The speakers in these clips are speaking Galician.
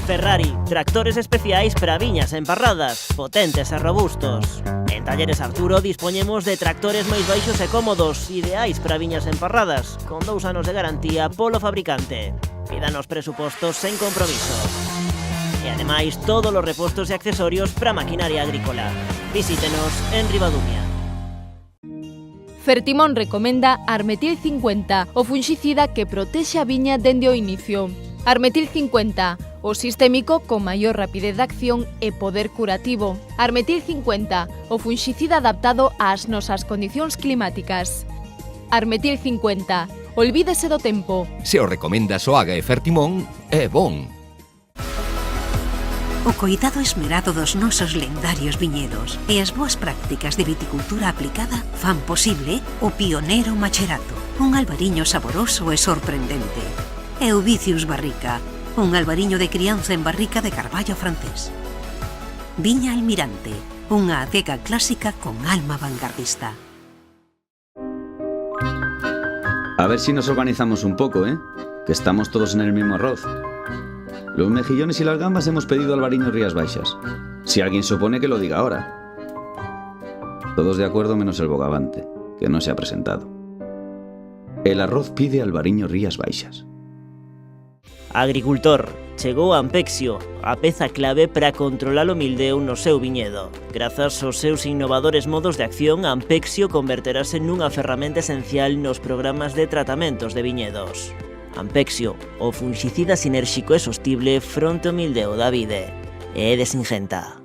Ferrari, tractores especiais para viñas emparradas, potentes e robustos. En Talleres Arturo dispoñemos de tractores máis baixos e cómodos, ideais para viñas emparradas, con 2 anos de garantía polo fabricante. Pídanos presupostos sen compromiso. E ademais, todos os repostos e accesorios para maquinaria agrícola. Visítenos en Ribadumia. Fertimón recomenda Armetil 50, o funxicida que protexe a viña dende o inicio. Armetil 50, o sistémico con maior rapidez de acción e poder curativo. Armetil 50, o funxicida adaptado ás nosas condicións climáticas. Armetil 50, olvídese do tempo. Se o recomenda Soaga e Fertimón, é bon. O coidado esmerado dos nosos lendarios viñedos e as boas prácticas de viticultura aplicada fan posible o pioneiro Macherato, un albariño saboroso e sorprendente. Eudicius Barrica, un albariño de crianza en barrica de carballo francés. Viña Almirante, unha adega clásica con alma vanguardista. A ver si nos organizamos un poco, ¿eh? Que estamos todos en el mismo arroz. Los mejillones y las gambas hemos pedido albariño Rías Baixas. Si alguien se opone, que lo diga ahora. Todos de acuerdo menos el bogavante, que no se ha presentado. El arroz pide albariño Rías Baixas. Agricultor, chegou Ampexio, a peza clave para controlar o mildeu no seu viñedo. Grazas aos seus innovadores modos de acción, Ampexio converterase nunha ferramenta esencial nos programas de tratamentos de viñedos. Ampexio, o funxicida sinérxico e sostible fronte ao mildeu da vide. É de Singenta.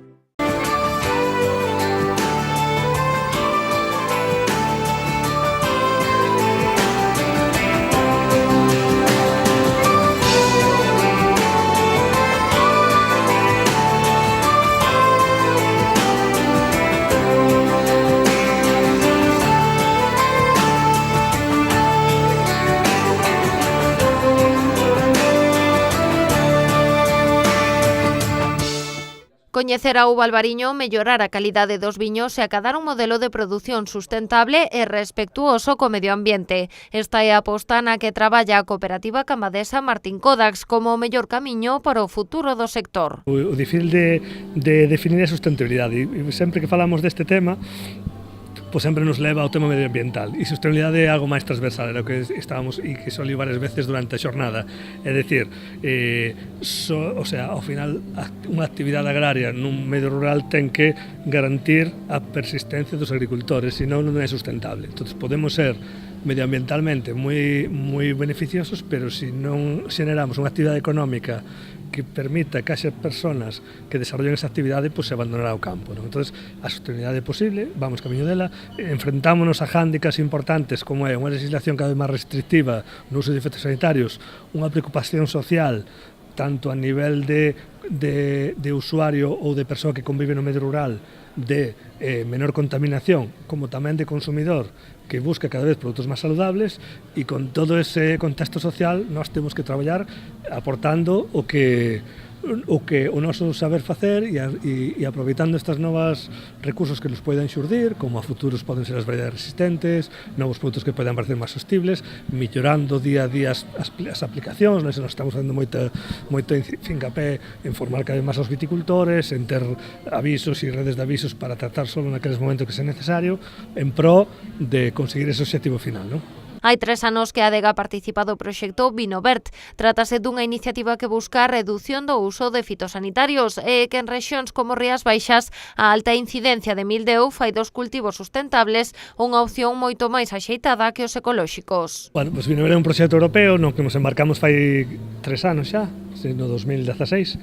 Coñecer a uva albariño, mellorar a calidade dos viños e acadar un modelo de produción sustentable e respectuoso co medio ambiente. Esta é a aposta na que traballa a cooperativa cambadesa Martín Kodax como o mellor camiño para o futuro do sector. O difícil de definir a sustentabilidade, e sempre que falamos deste tema, pois sempre nos leva ao tema medioambiental, e sustentabilidade é algo máis transversal, era o que estábamos e que solí varias veces durante a xornada. É dicir, ao final, unha actividade agraria nun medio rural ten que garantir a persistencia dos agricultores, senón non é sustentable. Entón, podemos ser medioambientalmente moi beneficiosos, pero se non xeneramos unha actividade económica que permita que haxa persoas que desarrollen esa actividade, pois se abandonará o campo, non? Entón, a sostenibilidade é posible, vamos camiño dela, enfrentámonos a hándicaps importantes como é unha legislación cada vez máis restrictiva no uso de efectos sanitarios, unha preocupación social tanto a nivel de usuario ou de persoa que convive no medio rural, de menor contaminación, como tamén de consumidor que busca cada vez produtos máis saludables, e con todo ese contexto social nós temos que traballar aportando o noso saber facer e aproveitando estas novas recursos que nos poden xurdir, como a futuros poden ser as variedades resistentes, novos produtos que poden parecer máis sostibles, mellorando día a día as aplicacións. Nós estamos facendo moito fincapé en formar cada vez máis aos viticultores, en ter avisos e redes de avisos para tratar solo naqueles momentos que sea necesario, en pro de conseguir ese objetivo final, non? Hai 3 anos que a adega participa do proxecto Vinovert. Trátase dunha iniciativa que busca a redución do uso de fitosanitarios e que en rexións como Rías Baixas a alta incidencia de mildeu fai dos cultivos sustentables unha opción moito máis axeitada que os ecolóxicos. Bueno, pois Vinovert é un proxecto europeo no que nos embarcamos fai 3 anos xa, no 2016,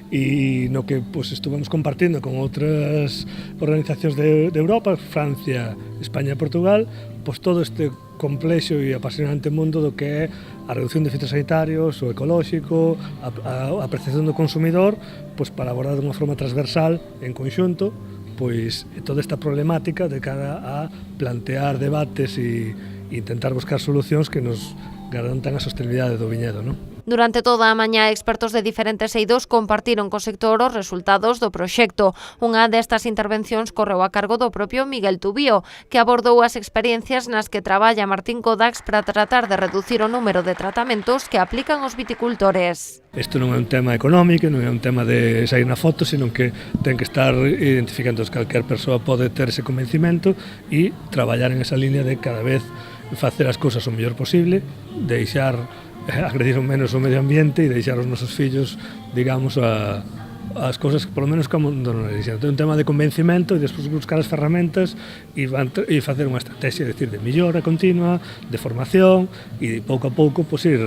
e no que pues, estuvemos compartindo con outras organizacións de Europa, Francia, España e Portugal, pues, todo este complexo e apasionante mundo do que é a reducción de fitosanitarios, o ecolóxico, a percepción do consumidor, pues, para abordar de unha forma transversal, en conxunto, pois toda esta problemática de cara a plantear debates e intentar buscar solucións que nos garantan a sostenibilidade do viñedo, non? Durante toda a mañá, expertos de diferentes eidos compartiron co sector os resultados do proxecto. Unha destas intervencións correu a cargo do propio Miguel Tubío, que abordou as experiencias nas que traballa Martín Kodax para tratar de reducir o número de tratamentos que aplican os viticultores. Isto non é un tema económico, non é un tema de sair na foto, sino que ten que estar identificando que calquer persoa pode ter ese convencimento e traballar en esa línea de cada vez facer as cousas o mellor posible, deixar agredir menos o medio ambiente e deixar os nosos fillos, digamos, as cousas que polo menos como non existen. É un tema de convencimento e despois buscar as ferramentas e facer unha estrategia, decir, de mellora continua, de formación e pouco a pouco pois, ir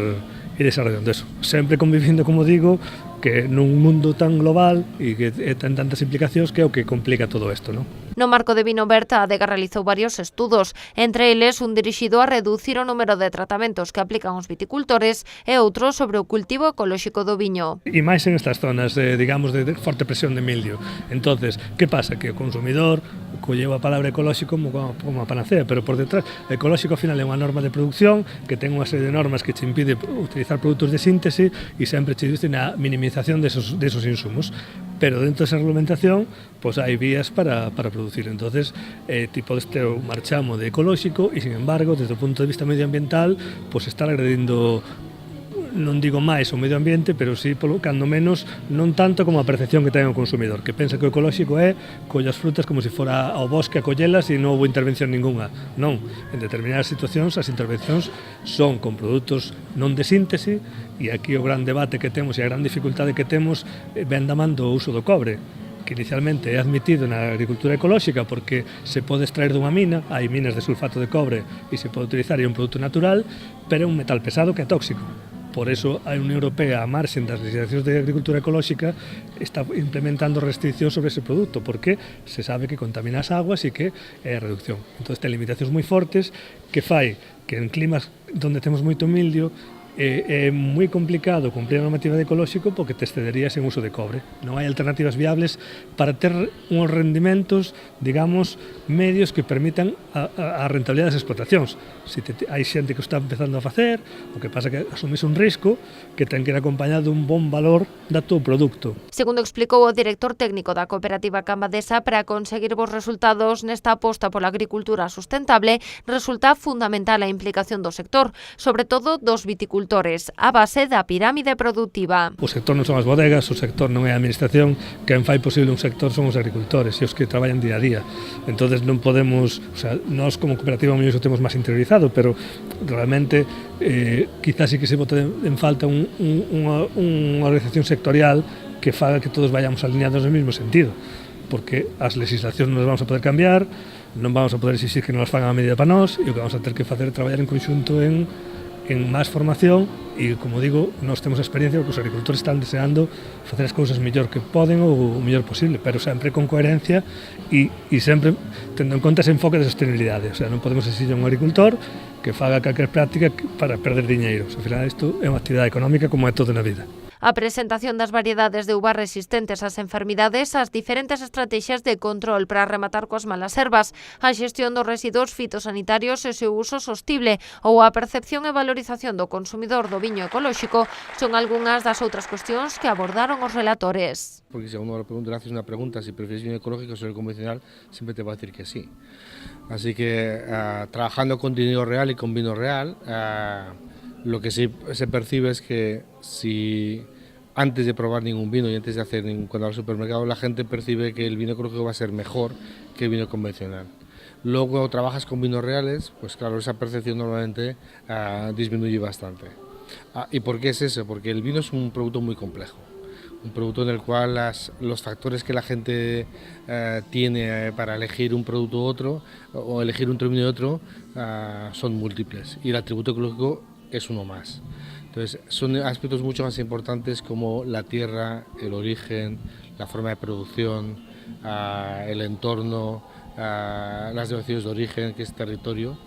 desarrollando eso. Sempre convivindo, como digo, que nun mundo tan global e que ten tantas implicacións que é o que complica todo isto, non? No marco de Vinovert, a adega realizou varios estudos, entre eles un dirixido a reducir o número de tratamentos que aplican os viticultores e outro sobre o cultivo ecolóxico do viño. E máis en estas zonas, digamos, de forte presión de mildio. Entonces, que pasa? Que o consumidor colleu a palabra ecolóxico como a panacea, pero por detrás, ecolóxico ao final é unha norma de producción que ten unha serie de normas que te impide utilizar produtos de síntese e sempre te dicen a minimización de esos insumos. Pero dentro desa reglamentación, pues hai vías para producir. Entonces, tipo este marchamo de ecolóxico e, sin embargo, desde o punto de vista medioambiental, pues estar agredindo, non digo máis o medio ambiente, pero sí, cando menos, non tanto como a percepción que ten o consumidor, que pensa que o ecolóxico é coller as frutas como se fora ao bosque a collelas e non houve intervención ninguna. Non, en determinadas situacións as intervencións son con produtos non de síntese e aquí o gran debate que temos e a gran dificultade que temos ven da man do uso do cobre, que inicialmente é admitido na agricultura ecolóxica porque se pode extraer dunha mina, hai minas de sulfato de cobre e se pode utilizar e é un produto natural, pero é un metal pesado que é tóxico. Por eso a Unión Europea, a marxen das legislacións de agricultura ecolóxica, está implementando restriccións sobre ese produto, porque se sabe que contamina as aguas e que é a reducción. Entón, ten limitacións moi fortes que fai que en climas onde temos moito mildio é moi complicado cumprir a normativa de ecolóxico porque te excederías en uso de cobre. Non hai alternativas viables para ter uns rendimentos, digamos, medios que permitan a rentabilidade das explotacións. Se hai xente que o está empezando a facer, o que pasa que asumís un risco que ten que ir acompañado dun bon valor da teu produto. Segundo explicou o director técnico da cooperativa Cambadesa, para conseguir bons resultados nesta aposta pola agricultura sustentable, resulta fundamental a implicación do sector, sobre todo dos viticultores, a base da pirámide produtiva. O sector non son as bodegas, o sector non é a administración, quen fai posible un sector son os agricultores e os que traballan día a día. Entonces non podemos, o sea, nós como cooperativa mellor o temos máis interiorizado, pero realmente quizás sí que se bote en falta unha organización sectorial que faga que todos vayamos alineados no mesmo sentido, porque as legislacións non as vamos a poder cambiar, non vamos a poder exigir que non as fagan a medida para nós e o que vamos a ter que facer é traballar en conxunto en máis formación e, como digo, nós temos a experiencia que os agricultores están deseando facer as cousas mellor que poden ou o mellor posible, pero sempre con coherencia e sempre tendo en conta ese enfoque de sostenibilidade. O sea, non podemos exigir a un agricultor que faga calquer práctica para perder diñeiro. Ao final, isto é unha actividade económica como é todo na vida. A presentación das variedades de uvas resistentes ás enfermidades, as diferentes estrategias de control para rematar coas malas ervas, a xestión dos residuos fitosanitarios e o seu uso sostible ou a percepción e valorización do consumidor do viño ecolóxico son algunhas das outras cuestións que abordaron os relatores. Porque si a uno le haces una pregunta si prefieres vino ecológico o el convencional, siempre te va a decir que sí. Así que trabajando con dinero real y con vino real, lo que sí se percibe es que si antes de probar ningún vino y antes de hacer cuando al supermercado, la gente percibe que el vino ecológico va a ser mejor que el vino convencional. Luego, cuando trabajas con vinos reales, pues claro, esa percepción normalmente disminuye bastante. ¿Y por qué es eso? Porque el vino es un producto muy complejo. Un producto en el cual los factores que la gente tiene para elegir un producto u otro, o elegir un término y otro, son múltiples. Y el atributo ecológico es uno más. Entonces, son aspectos mucho más importantes como la tierra, el origen, la forma de producción, el entorno, las denominaciones de origen, que es territorio.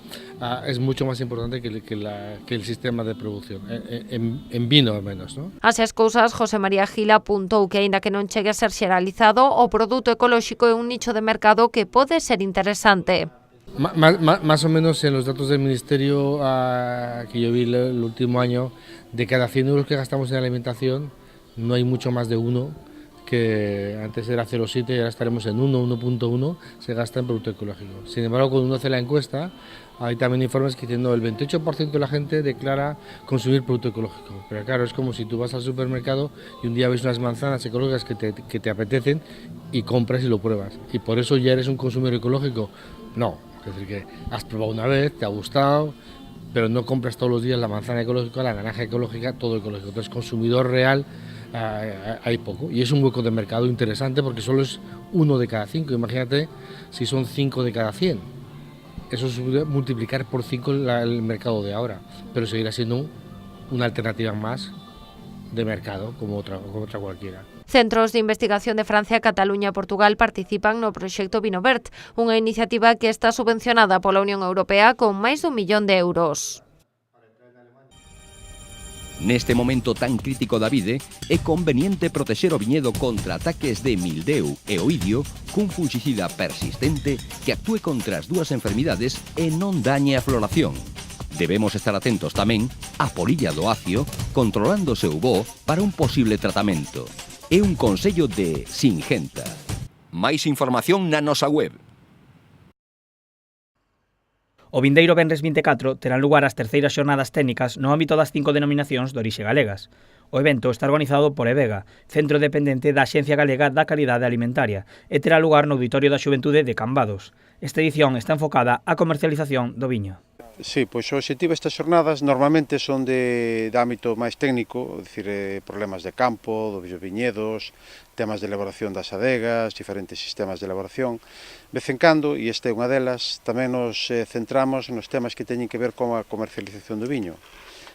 Es mucho más importante que el sistema de producción, en vino al menos, ¿no? Así as cousas, José María Gil apuntou que, aínda que non chegue a ser xeralizado, o produto ecolóxico é un nicho de mercado que pode ser interesante. Más o menos en los datos del Ministerio que yo vi el último año, de cada 100 euros que gastamos en alimentación, no hay mucho más de uno, que antes era 0,7 y ahora estaremos en 1,1, se gasta en producto ecológico. Sin embargo, cuando uno hace la encuesta, hay también informes que dicen, no, el 28% de la gente declara consumir producto ecológico. Pero claro, es como si tú vas al supermercado y un día ves unas manzanas ecológicas que te apetecen y compras y lo pruebas. Y por eso ya eres un consumidor ecológico. No, es decir, que has probado una vez, te ha gustado, pero no compras todos los días la manzana ecológica, la naranja ecológica, todo ecológico. Entonces, consumidor real hay poco. Y es un hueco de mercado interesante porque solo es 1 de cada 5. Imagínate si son 5 de cada 100. Eso es multiplicar por 5 el mercado de ahora, pero seguirá siendo una alternativa más de mercado como otra cualquiera. Centros de investigación de Francia, Cataluña e Portugal participan no proxecto Vinovert, unha iniciativa que está subvencionada pola Unión Europea con máis d'1 millón de euros. Neste momento tan crítico da vide, é conveniente protexer o viñedo contra ataques de mildeu e oidio cun fungicida persistente que actúe contra as dúas enfermidades e non dañe a floración. Debemos estar atentos tamén á polilla do acio, controlando o seu voo para un posible tratamento. É un consello de Singenta. Máis información na nosa web. O vindeiro venres 24 terán lugar as terceiras xornadas técnicas no ámbito das 5 denominacións de orixe galegas. O evento está organizado por EVEGA, centro dependente da Axencia Galega da Calidade Alimentaria, e terá lugar no Auditorio da Xuventude de Cambados. Esta edición está enfocada á comercialización do viño. Sí, pois o obxectivo destas xornadas normalmente son de ámbito máis técnico, é dicir, problemas de campo, dos viñedos, temas de elaboración das adegas, diferentes sistemas de elaboración. Vez en cando, e esta é unha delas, tamén nos centramos nos temas que teñen que ver con a comercialización do viño.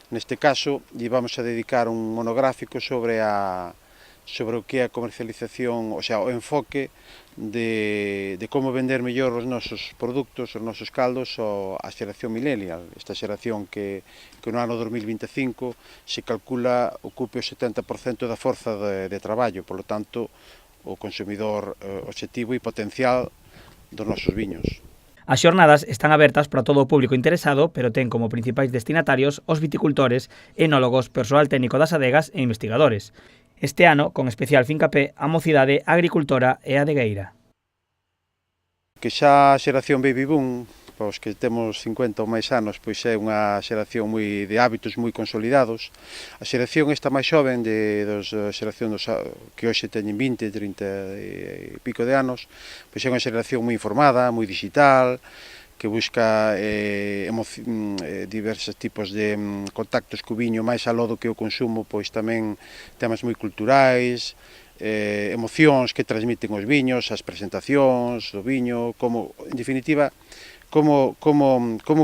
Neste caso, vamos a dedicar un monográfico sobre o que é a comercialización, o sea, o enfoque de como vender mellor os nosos produtos, os nosos caldos a xeración millennial, esta xeración que no ano 2025 se calcula ocupe o 70% da forza de traballo, polo tanto, o consumidor obxectivo e potencial dos nosos viños. As xornadas están abertas para todo o público interesado, pero ten como principais destinatarios os viticultores, enólogos, persoal técnico das adegas e investigadores. Este ano, con especial fincapé, a mocidade agricultora e adegueira. Que xa a xeración baby boom, os que temos 50 ou máis anos, pois é unha xeración de hábitos moi consolidados. A xeración esta máis xoven, xeración que hoxe teñen 20, 30 e pico de anos, pois é unha xeración moi informada, moi digital, que busca diversos tipos de contactos co viño, máis aló do que o consumo, pois tamén temas moi culturais, emocións que transmiten os viños, as presentacións do viño, como, en definitiva, como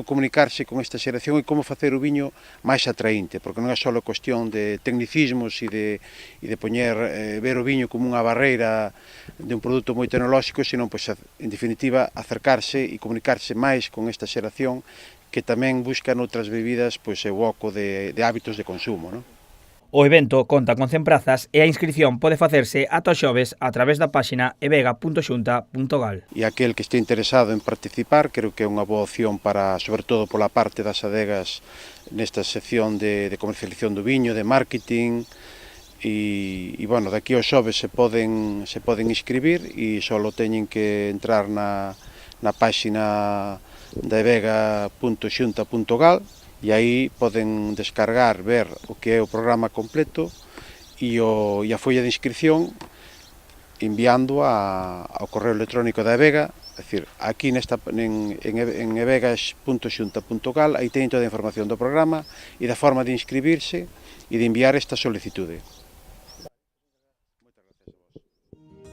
comunicarse con esta xeración e como facer o viño máis atraínte, porque non é só cuestión de tecnicismos e de ver o viño como unha barreira de un produto moi tecnolóxico, sino, en definitiva, acercarse e comunicarse máis con esta xeración que tamén busca noutras bebidas o oco de hábitos de consumo, non? O evento conta con 100 prazas e a inscrición pode facerse ata os xoves a través da páxina evega.xunta.gal. E aquel que este interesado en participar, creo que é unha boa opción para, sobre todo pola parte das adegas, nesta sección de comercialización do viño, de marketing, e bueno, daqui aos xoves se poden inscribir e só teñen que entrar na páxina da evega.xunta.gal e aí poden descargar, ver o que é o programa completo e a folla de inscripción enviando ao correo electrónico da EVEGA, é dicir, aquí en evegas.xunta.gal, aí teñen toda a información do programa e da forma de inscribirse e de enviar esta solicitude.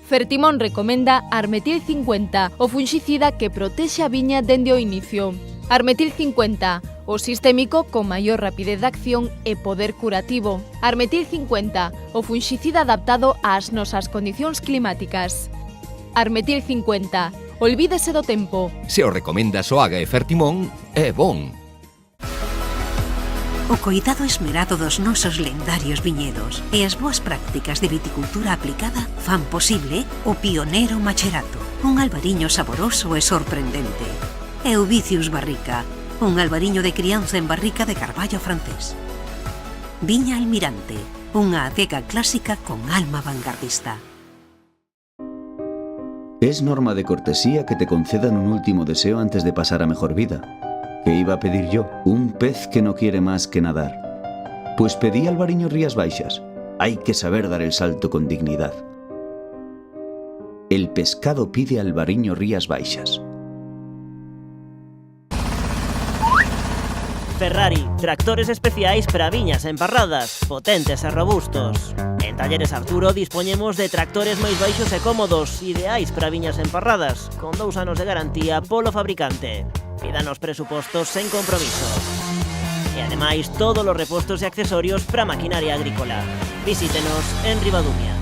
Fertimón recomenda Armetil 50, o fungicida que protexe a viña dende o inicio. Armetil 50, o sistémico con maior rapidez de acción e poder curativo. Armetil 50, o fungicida adaptado ás nosas condicións climáticas. Armetil 50, olvídese do tempo. Se o recomenda Soaga e Fertimón, é bon. O coidado esmerado dos nosos lendarios viñedos e as boas prácticas de viticultura aplicada fan posible o pioneiro macherato, un albariño saboroso e sorprendente. Euvicius barrica, un albariño de crianza en barrica de carballo francés. Viña Almirante, unha adega clásica con alma vanguardista. Es norma de cortesía que te concedan un último deseo antes de pasar a mejor vida. ¿Qué iba a pedir yo? Un pez que no quiere más que nadar. Pues pedí Alvariño Rías Baixas. Hay que saber dar el salto con dignidad. El pescado pide Alvariño Rías Baixas. Ferrari, tractores especiais para viñas emparradas, potentes e robustos. En Talleres Arturo dispoñemos de tractores máis baixos e cómodos, ideais para viñas emparradas, con 2 anos de garantía polo fabricante. Pídanos presupostos sen compromiso. E ademais todos os repostos e accesorios para maquinaria agrícola. Visítenos en Ribadumia.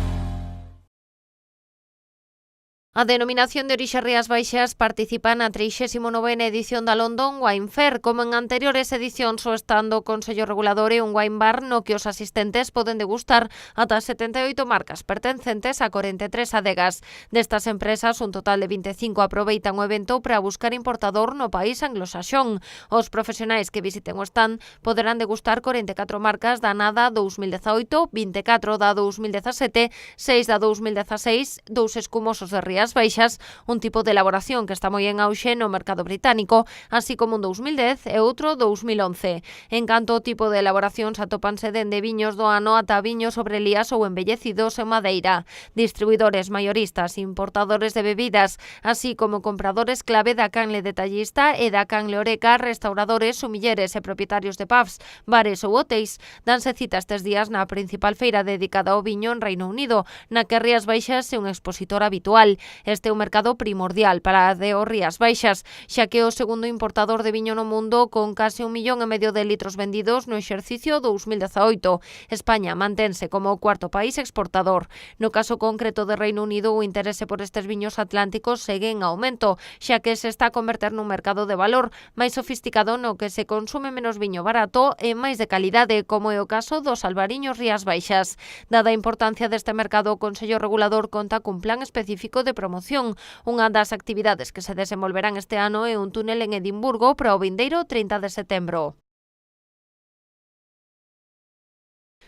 A denominación de orixe Rías Baixas participa na 39ª edición da London Wine Fair. Como en anteriores edicións, o stand do Consello Regulador é un wine bar no que os asistentes poden degustar ata 78 marcas pertencentes a 43 adegas. Destas empresas, un total de 25 aproveitan o evento para buscar importador no país anglosaxón. Os profesionais que visiten o stand poderán degustar 44 marcas da Nada 2018, 24 da 2017, 6 da 2016, 2 escumosos de Rías Baixas, un tipo de elaboración que está moi en auxe no mercado británico, así como un 2010 e outro 2011. En canto ao tipo de elaboracións, atópanse dende viños do ano ata viños sobre lías ou embellecidos en madeira. Distribuidores, mayoristas, importadores de bebidas, así como compradores clave da canle detallista e da canle oreca, restauradores, sumilleres e propietarios de pubs, bares ou hotéis, danse cita estes días na principal feira dedicada ao viño en Reino Unido, na que Rías Baixas é un expositor habitual. Este é un mercado primordial para a de Rías Baixas, xa que é o segundo importador de viño no mundo con case 1,5 millón de litros vendidos no exercicio 2018. España mantense como o cuarto país exportador. No caso concreto de Reino Unido, o interese por estes viños atlánticos segue en aumento, xa que se está a converter nun mercado de valor máis sofisticado no que se consume menos viño barato e máis de calidade, como é o caso dos Alvariños Rías Baixas. Dada a importancia deste mercado, o Consello Regulador conta cun plan específico de promoción. Unha das actividades que se desenvolverán este ano é un túnel en Edimburgo para o vindeiro 30 de setembro.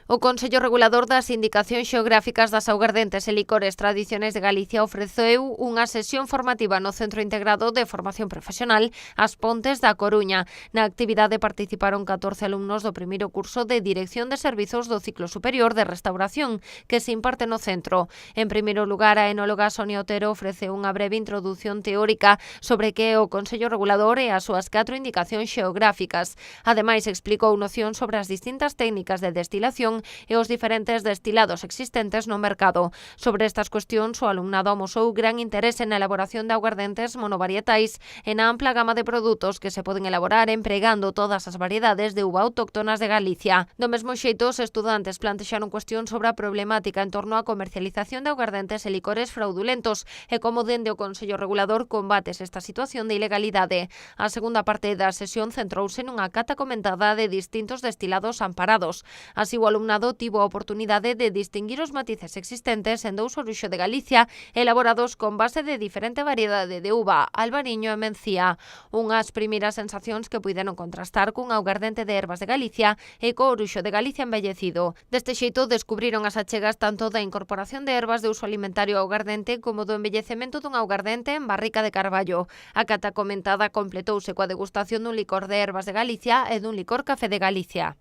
O Consello Regulador das Indicacións Xeográficas das Augardentes e Licores Tradicionais de Galicia ofreceu unha sesión formativa no Centro Integrado de Formación Profesional As Pontes da Coruña. Na actividade participaron 14 alumnos do primeiro curso de Dirección de Servizos do Ciclo Superior de Restauración que se imparte no centro. En primeiro lugar, a enóloga Sonia Otero ofrece unha breve introdución teórica sobre que é o Consello Regulador e as súas 4 indicacións xeográficas. Ademais, explicou nocións sobre as distintas técnicas de destilación e os diferentes destilados existentes no mercado. Sobre estas cuestións, o alumnado amosou gran interese na elaboración de aguardentes monovarietais e na ampla gama de produtos que se poden elaborar empregando todas as variedades de uva autóctonas de Galicia. Do mesmo xeito, os estudantes plantexaron cuestións sobre a problemática en torno á comercialización de aguardentes e licores fraudulentos e como dende o Consello Regulador combates esta situación de ilegalidade. A segunda parte da sesión centrouse nunha cata comentada de distintos destilados amparados. Así, o alumnado tivo a oportunidade de distinguir os matices existentes en 2 Oruxo de Galicia elaborados con base de diferente variedade de uva, albariño e mencía. Unhas primeiras sensacións que puideron contrastar cun augardente de ervas de Galicia e co Oruxo de Galicia embellecido. Deste xeito descubriron as achegas tanto da incorporación de ervas de uso alimentario ao augardente como do embellecemento dun augardente en barrica de carballo. A cata comentada completouse coa degustación dun licor de ervas de Galicia e dun licor café de Galicia.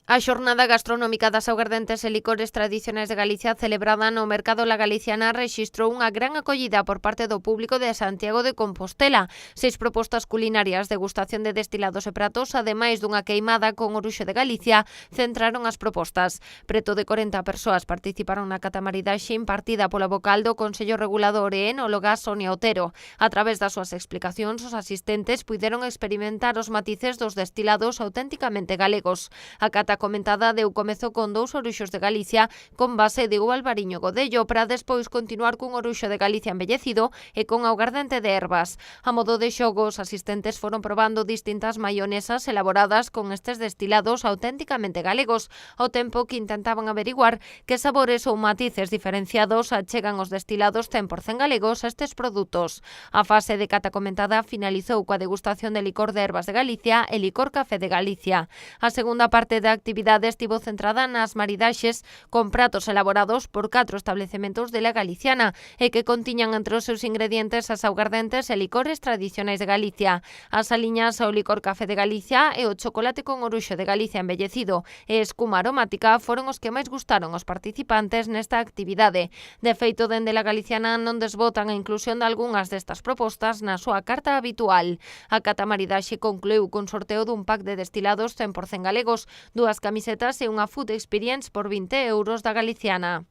A xornada gastronómica das augardentes e licores tradicionais de Galicia celebrada no Mercado La Galiciana rexistrou unha gran acollida por parte do público de Santiago de Compostela. 6 propostas culinarias, degustación de destilados e pratos, ademais dunha queimada con Oruxo de Galicia, centraron as propostas. Preto de 40 persoas participaron na catamaridaxe impartida pola vocal do Consello Regulador e enóloga Sonia Otero. A través das súas explicacións, os asistentes puideron experimentar os matices dos destilados auténticamente galegos. A cata Cata Comentada deu comezo con 2 oruxos de Galicia con base de Albariño Godello para despois continuar cun oruxo de Galicia embellecido e con augardente de ervas. A modo de xogo, os asistentes foron probando distintas maionesas elaboradas con estes destilados auténticamente galegos, ao tempo que intentaban averiguar que sabores ou matices diferenciados achegan os destilados 100% galegos a estes produtos. A fase de Cata Comentada finalizou coa degustación de licor de ervas de Galicia e licor café de Galicia. A segunda parte da actividade estivo centrada nas maridaxes con pratos elaborados por 4 establecementos de la galiciana e que contiñan entre os seus ingredientes as augardentes e licores tradicionais de Galicia. As aliñas ao licor café de Galicia e o chocolate con oruxo de Galicia embellecido e escuma aromática foron os que máis gustaron aos participantes nesta actividade. De feito, dende la galiciana non desbotan a inclusión de algunhas destas propostas na súa carta habitual. A cata maridaxe concluiu cun sorteo dun pack de destilados 100% galegos, 2 camisetas e unha food experience por 20 euros da galiciana.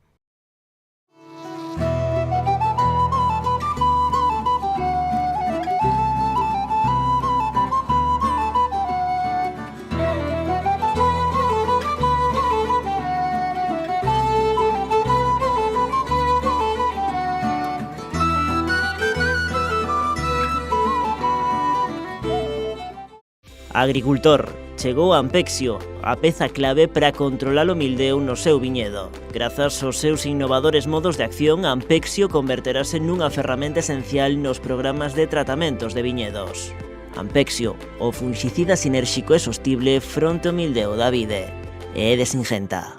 Agricultor, chegou Ampexio, a peza clave para controlar o mildeu no seu viñedo. Grazas aos seus innovadores modos de acción, Ampexio converterase nunha ferramenta esencial nos programas de tratamentos de viñedos. Ampexio, o fungicida sinérxico e sostible fronte ao mildeu da vide. É de Singenta.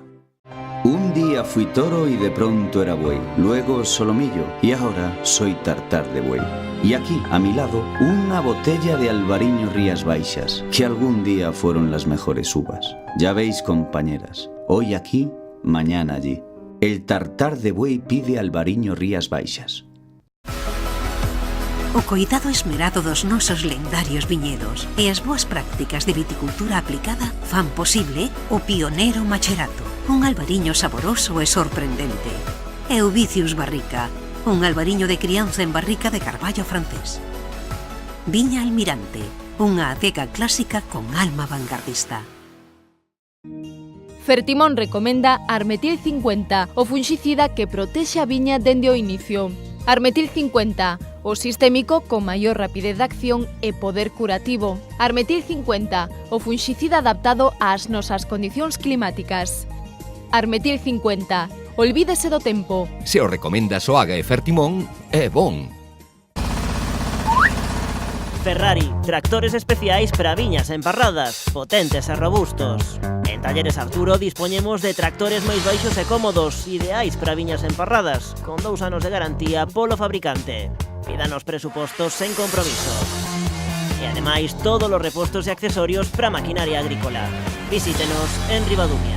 Un día fui toro y de pronto era buey, luego solomillo y ahora soy tartar de buey. Y aquí, a mi lado, una botella de Albariño Rías Baixas, que algún día fueron las mejores uvas. Ya veis, compañeras, hoy aquí, mañana allí. El tartar de buey pide Albariño Rías Baixas. O coidado esmerado dos nosos lendarios viñedos e as boas prácticas de viticultura aplicada fan posible o pioneiro macherato, un albariño saboroso e sorprendente. Euvicius Barrica, un albariño de crianza en barrica de carballo francés. Viña Almirante, unha adega clásica con alma vanguardista. Fertimón recomenda Armetil 50, o fungicida que protexe a viña dende o inicio. Armetil 50, o sistémico con maior rapidez de acción e poder curativo. Armetil 50, o fungicida adaptado ás nosas condicións climáticas. Armetil 50, olvídese do tempo. Se o recomenda Soaga e Fertimón, é bon. Ferrari, tractores especiais para viñas emparradas, potentes e robustos. En Talleres Arturo dispoñemos de tractores máis baixos e cómodos, ideais para viñas emparradas, con 2 anos de garantía polo fabricante. Pídanos presupostos sen compromiso. E ademais, todos os repostos e accesorios para maquinaria agrícola. Visítenos en Ribadumia.